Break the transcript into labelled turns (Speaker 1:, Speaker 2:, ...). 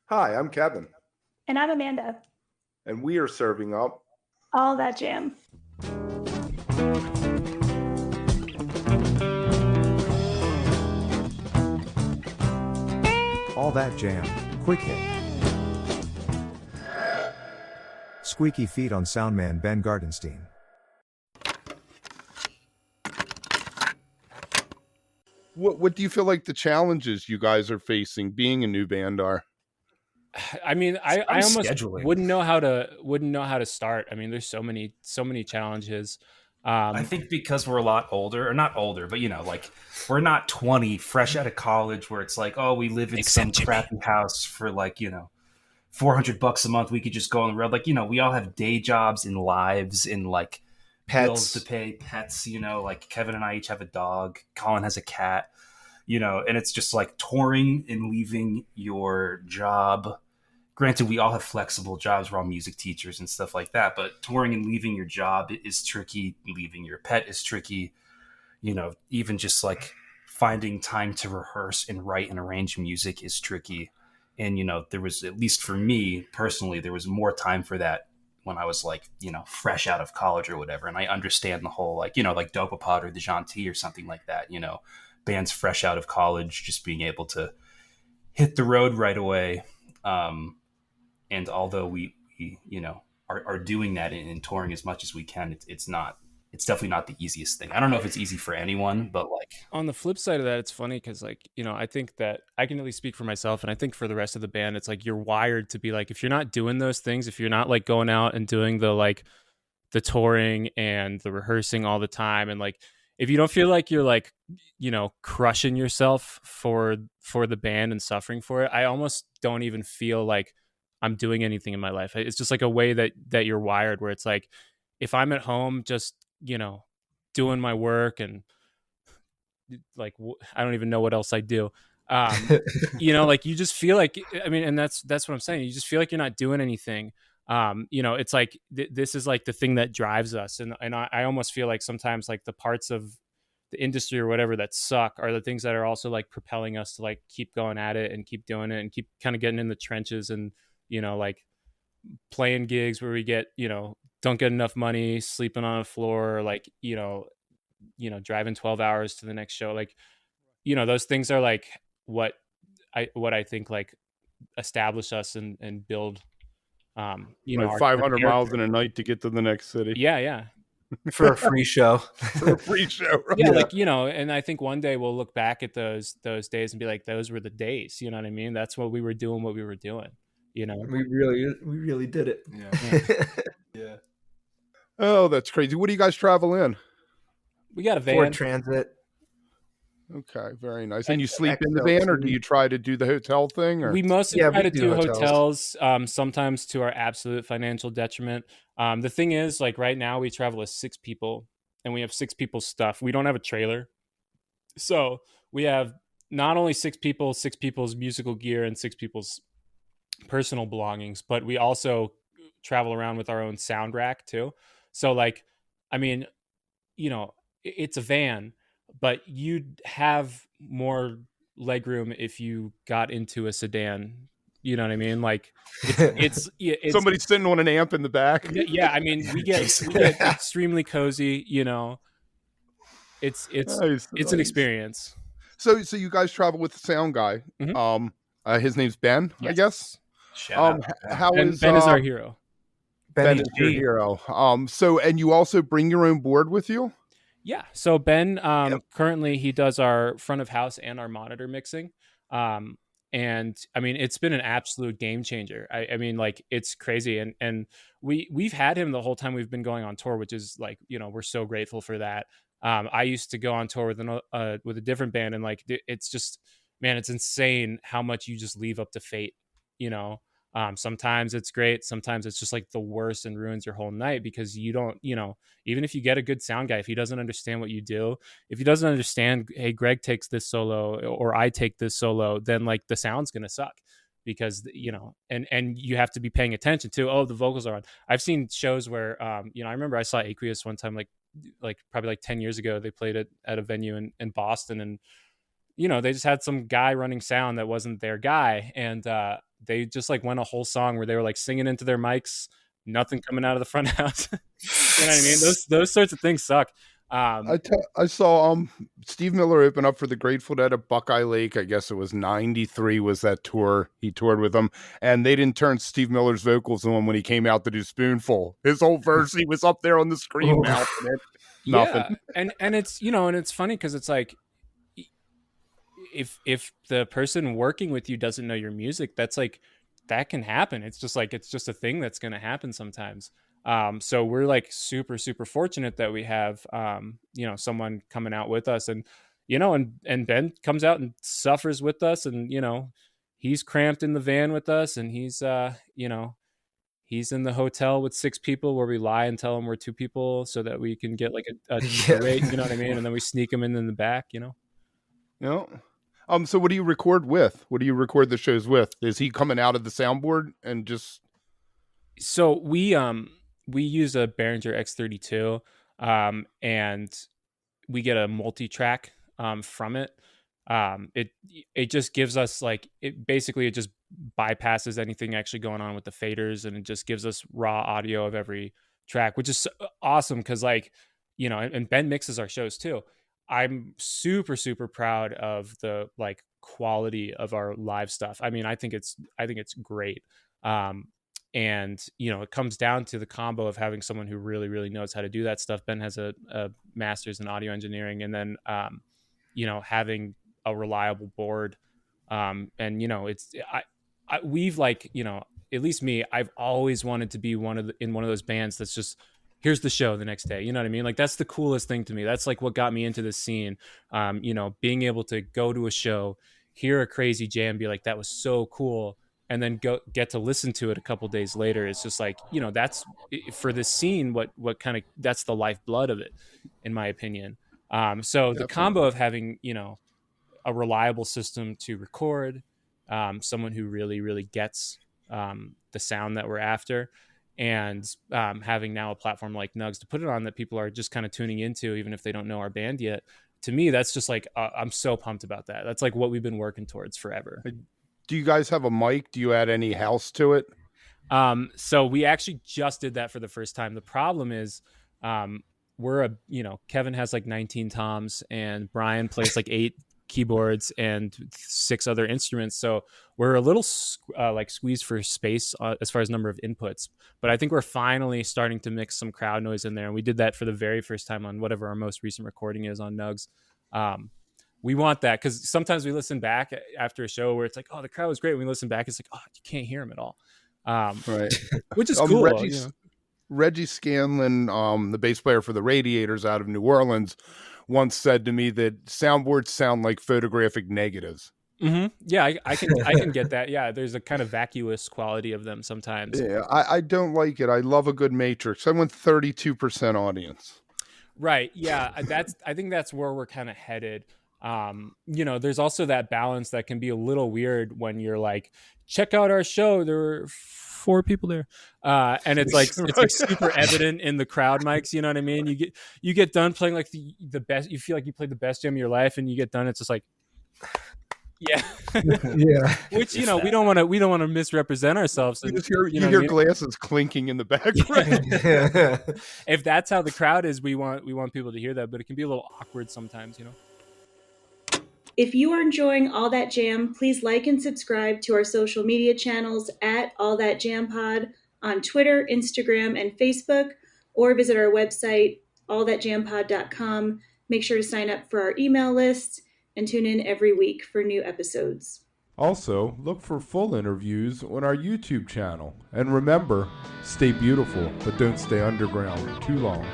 Speaker 1: Hi, I'm Kevin,
Speaker 2: And I'm Amanda.
Speaker 1: and we are serving up
Speaker 2: All that jam.
Speaker 3: All That Jam, Quick Hit. Squeaky Feet on Soundman Ben Gartenstein.
Speaker 1: what do you feel like the challenges you guys are facing being a new band are?
Speaker 4: I mean, I almost
Speaker 5: Scheduling.
Speaker 4: wouldn't know how to start. I mean, there's so many challenges.
Speaker 5: I think because we're a lot older, or not older, but like we're not 20, fresh out of college, where it's like, oh, we live in some crappy house for like $400 a month. We could just go on the road. Like we all have day jobs and lives and like bills to pay, pets. Like Kevin and I each have a dog. Colin has a cat. And it's just like touring and leaving your job. Granted, we all have flexible jobs. We're all music teachers and stuff like that. But touring and leaving your job is tricky. Leaving your pet is tricky. Even just like finding time to rehearse and write and arrange music is tricky. And, there was, at least for me personally, there was more time for that when I was like, fresh out of college or whatever. And I understand the whole, like, like Dopapod or the Gentil or something like that, bands fresh out of college, just being able to hit the road right away. And although we are doing that and touring as much as we can, it's definitely not the easiest thing. I don't know if it's easy for anyone, but like
Speaker 4: on the flip side of that, it's funny because like I think that I can at least speak for myself, and I think for the rest of the band, it's like you're wired to be like, if you're not doing those things, if you're not like going out and doing the touring and the rehearsing all the time, and like if you don't feel like you're like crushing yourself for the band and suffering for it, I almost don't even feel like I'm doing anything in my life. It's just like a way that you're wired, where it's like if I'm at home just doing my work and like I don't even know what else I do. Like you just feel like, I mean, and that's what I'm saying. You just feel like you're not doing anything. It's like this is like the thing that drives us, and I almost feel like sometimes like the parts of the industry or whatever that suck are the things that are also like propelling us to like keep going at it and keep doing it and keep kind of getting in the trenches and like playing gigs where we get don't get enough money, sleeping on a floor, like driving 12 hours to the next show, like those things are like what I think like establish us and build
Speaker 1: Like 500 miles in a night to get to the next city.
Speaker 4: Yeah
Speaker 5: for a free show.
Speaker 1: For a free show, right?
Speaker 4: Yeah, like and I think one day we'll look back at those days and be like, those were the days, you know what I mean? That's what we were doing, we
Speaker 6: We really did it.
Speaker 5: Yeah.
Speaker 1: Oh, that's crazy. What do you guys travel in?
Speaker 4: We got a van.
Speaker 6: Ford Transit.
Speaker 1: Okay, very nice. And you sleep in the van, or do you try to do the hotel thing? Or?
Speaker 4: We mostly try to do
Speaker 6: hotels.
Speaker 4: Sometimes to our absolute financial detriment. The thing is, like right now, we travel as 6 people, and we have 6 people's stuff. We don't have a trailer, so we have not only 6 people, 6 people's musical gear, and 6 people's personal belongings, but we also travel around with our own sound rack too. So, like, I mean, it's a van, but you'd have more legroom if you got into a sedan. You know what I mean? Like it's
Speaker 1: somebody sitting on an amp in the back.
Speaker 4: Yeah, I mean we get extremely cozy. It's
Speaker 1: nice.
Speaker 4: An experience.
Speaker 1: So you guys travel with the sound guy. Mm-hmm. His name's Ben, yes. I guess.
Speaker 5: Shout
Speaker 1: out.
Speaker 4: Ben is our hero.
Speaker 1: Ben is your hero. So and you also bring your own board with you?
Speaker 4: Yeah. So Ben, currently he does our front of house and our monitor mixing. And I mean, it's been an absolute game changer. I mean, like it's crazy. And we've had him the whole time we've been going on tour, which is like, we're so grateful for that. I used to go on tour with a different band, and like, it's just, man, it's insane how much you just leave up to fate, sometimes it's great. Sometimes it's just like the worst and ruins your whole night because you don't, even if you get a good sound guy, if he doesn't understand what you do, if he doesn't understand, hey, Greg takes this solo or I take this solo, then like the sound's going to suck because, and you have to be paying attention to, oh, the vocals are on. I've seen shows where, I remember I saw Aqueous one time, like probably like 10 years ago, they played it at a venue in Boston, and they just had some guy running sound that wasn't their guy. And, they just like went a whole song where they were like singing into their mics, nothing coming out of the front house. You know what I mean? Those sorts of things suck.
Speaker 1: I saw Steve Miller open up for the Grateful Dead at Buckeye Lake. I guess it was 93 was that tour. He toured with them, and they didn't turn Steve Miller's vocals on when he came out to do Spoonful. His whole verse, he was up there on the screen mouthing it. Nothing.
Speaker 4: Yeah, and it's, you know, and it's funny because it's like, if the person working with you doesn't know your music, that's like, that can happen. It's just a thing that's going to happen sometimes. So we're like super, super fortunate that we have, you know, someone coming out with us, and, you know, and Ben comes out and suffers with us, and, you know, he's cramped in the van with us, and he's, you know, he's in the hotel with 6 people where we lie and tell him we're 2 people so that we can get like a rate, you know what I mean? And then we sneak him in the back, you know?
Speaker 1: Yeah. So what do you record with? What do you record the shows with? Is he coming out of the soundboard and just?
Speaker 4: So we use a Behringer X32, and we get a multi-track from it. It just gives us like, it just bypasses anything actually going on with the faders, and it just gives us raw audio of every track, which is awesome because, like, you know, and Ben mixes our shows too. I'm super, super proud of the like quality of our live stuff. I mean, I think it's great. And, you know, it comes down to the combo of having someone who really, really knows how to do that stuff. Ben has a master's in audio engineering, and then, you know, having a reliable board. And, you know, we've like, you know, at least me, I've always wanted to be in one of those bands that's just, here's the show the next day. You know what I mean? Like, that's the coolest thing to me. That's like what got me into this scene. You know, being able to go to a show, hear a crazy jam, be like, that was so cool, and then get to listen to it a couple days later. It's just like, you know, that's for this scene, what kind of, that's the lifeblood of it, in my opinion. So Definitely. The combo of having, you know, a reliable system to record, someone who really, really gets the sound that we're after, and having now a platform like Nugs to put it on that people are just kind of tuning into, even if they don't know our band yet. To me, that's just like, I'm so pumped about that. That's like what we've been working towards forever.
Speaker 1: Do you guys have a mic? Do you add any house to it?
Speaker 4: So we actually just did that for the first time. The problem is, you know, Kevin has like 19 toms, and Brian plays like 8 keyboards and 6 other instruments. So we're a little like squeezed for space as far as number of inputs. But I think we're finally starting to mix some crowd noise in there. And we did that for the very first time on whatever our most recent recording is on Nugs. We want that because sometimes we listen back after a show where it's like, oh, the crowd was great. When we listen back, it's like, oh, you can't hear them at all.
Speaker 1: Right.
Speaker 4: Which is cool.
Speaker 1: Reggie Scanlon, the bass player for the Radiators out of New Orleans, once said to me that soundboards sound like photographic negatives.
Speaker 4: Mm-hmm. Yeah, I can get that. Yeah, there's a kind of vacuous quality of them sometimes.
Speaker 1: Yeah, I don't like it. I love a good matrix. I went 32% audience.
Speaker 4: Right. Yeah, I think that's where we're kind of headed. You know, there's also that balance that can be a little weird when you're like, check out our show. There were 4 people there. And it's like, it's like super evident in the crowd mics. You know what I mean? You get done playing like the best, you feel like you played the best jam of your life, and you get done, it's just like, yeah.
Speaker 6: Yeah.
Speaker 4: Which, you know, we don't want to misrepresent ourselves.
Speaker 1: You just hear glasses clinking in the background.
Speaker 4: If that's how the crowd is, we want people to hear that, but it can be a little awkward sometimes, you know?
Speaker 2: If you are enjoying All That Jam, please like and subscribe to our social media channels at All That Jam Pod on Twitter, Instagram, and Facebook, or visit our website, allthatjampod.com. Make sure to sign up for our email list and tune in every week for new episodes.
Speaker 1: Also, look for full interviews on our YouTube channel. And remember, stay beautiful, but don't stay underground too long.